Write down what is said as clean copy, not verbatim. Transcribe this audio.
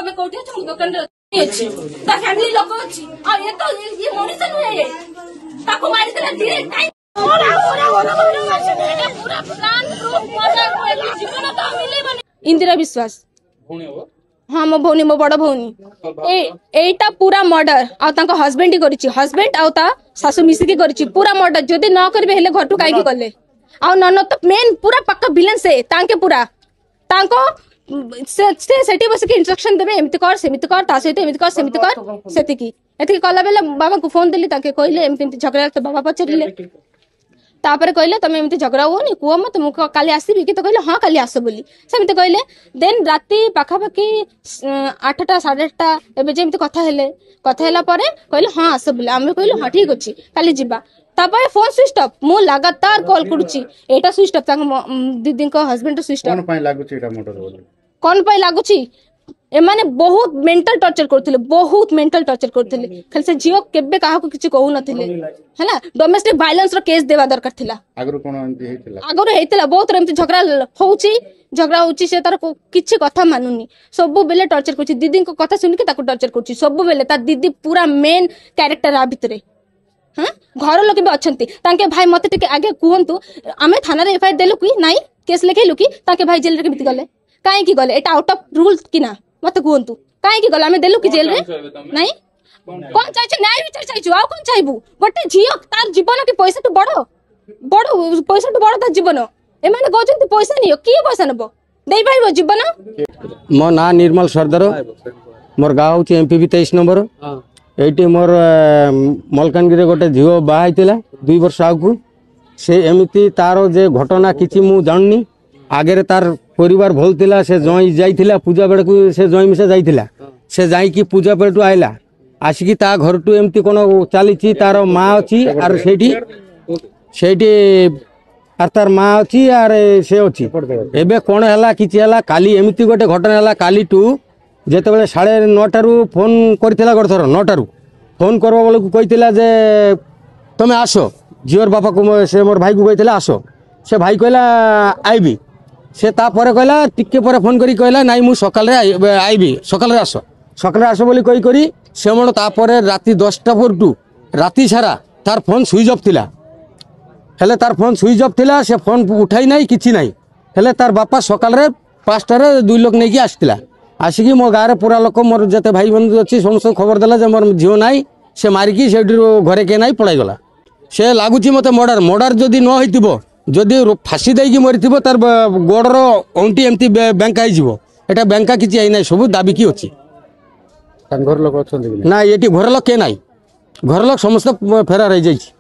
तमे कोठी छ दुकान रे अछि ता फैमिली लोक अछि आ ये तो ये मनीष नुहे ताको मारि देला धीरे टाइम पूरा प्लान प्रूफ मर्डर जीवन तो मिलेबनी। इंदिरा विश्वास हाँ मो भौनी मो बड़ भौनी एटा पूरा मर्डर आ तांको हस्बैंड ही करिछि हस्बैंड आ ता सासु मिसिकी करिछि पूरा मर्डर जदी न करबे हेले घर टू काई गले आ नन तो मेन पूरा पक्का विलन से तांके पूरा तांको से सेठी बस के इंस्ट्रक्शन देबे एमिति कर सेमिति कर ता सहित एमिति कर सेमिति कर सेति की कला बेला बाबा को फोन देली ताके कहले एमिति झगड़ा तो बाबा पचरिले तापर कहले तमे एमिति झगड़ा होनी कुआ मत मु काली आसीबी कि तो कहले हां काली आसो बोली सेमिति कहले देन राती पाखा पाखी 8टा 8:30 एबे जेमिति कथा हेला परे कहले हां आसो बोली आमे कहले हां ठीक अछि काली जिबा तापर फोन स्विच ऑफ मु लगातार कॉल करूची एटा स्विच ऑफ तांग दीदी को हस्बैंड स्विच ऑफ कोन पय लागुची एटा मोटर बोली कोन पय लागुची एमाने बहुत मेंटल टॉर्चर करथिले बहुत मेंटल टॉर्चर करथिले खाली से जियो केबे काहा को किछि कहू नथिले हैना डोमेस्टिक वायलेंस रो केस देवा दरकार थिला आगरो कोन एंती हेतिला आगरो हेतिला बहुत एंती झगड़ा होउची से तार किछि कथा मानुनी सब बेले टॉर्चर करछि दीदी को कथा सुनि के ताको टॉर्चर करछि सब बेले ता दीदी पूरा मेन कैरेक्टर आ भितरे हां घर लोक भी अछंती तांके भाई मते टिके आगे कुहंतु आमे थाना रे एफआईआर देलु कि नाही केस लिखेलु कि ताके भाई जेल रे केमिति गले काहे की गले एटा आउट ऑफ रूल कि ना मत कहतु काहे की गला हमें देलु कि जेल रे नहीं कोन चाहि छ न्याय विचार चाहि छ आ कोन चाहिबु गोटे झियो तार जीवन के पैसा तो बड़ पैसा तो बड़ तार जीवन ए माने कहजंती पैसा नियो की पैसा नबो देई पाइबो जीवन मो ना निर्मल सरदार मोर गाँव होची एमपीवी 23 नंबर एटी मोर मलकानगिरी गोटे झियो बाहाइतिला 2 वर्ष आगु से एमिति तारो जे घटना किछि मु जाननी आगे तार परिवार भल थिला से जई जाइथिला पूजा बेड़ को से जई मिसे जाइथिला से जाई की पूजा बेड़ टू आइला आसिकी ता घर टू एमती कोन चाली छी तार मां अछि आर सेठी आर तार मां अछि आर से अछि एबे कोन हला किछि हला काली एमती गोटे घटना हला काली टू जेते बेले 9:30 टारू फोन करथिला गरथर 9 टारू फोन करबा बेले को कहिथिला जे तमे आसो जियोर बापा को से मोर भाई को कहिथिला आसो से भाई कहला आइबी से तापर कहला टिके पर फोन करी कहला नाई मु सकाल रे आइबी सकाल रे आसो बोली कहि करी से मन तापर राती 10टा पर टू राती सारा तार फोन स्विच ऑफ थिला हेले तार फोन स्विच ऑफ थिला से फोन उठाई नाही किछि नाही हेले तार बापा सकाल रे 5टा रे 2 लोक नेकी आस्तिला आसिकी मो गारे पूरा लोक मोर जते भाई बंधु अछि समस्त खबर देला जे मोर झियो नाही से मारिकी सेठी घरे के नाही पळाई गला से लागुची मते मर्डर जदी न होइतिबो जदि फाँसी देकी मरी तार गोड़र अंटी एमती बैंका एटा बैंका किसी आई ना सब दाबिकी अच्छी घर लोक ना ये घर लोक के ना घर लोक समस्त फेरार हो जाइए।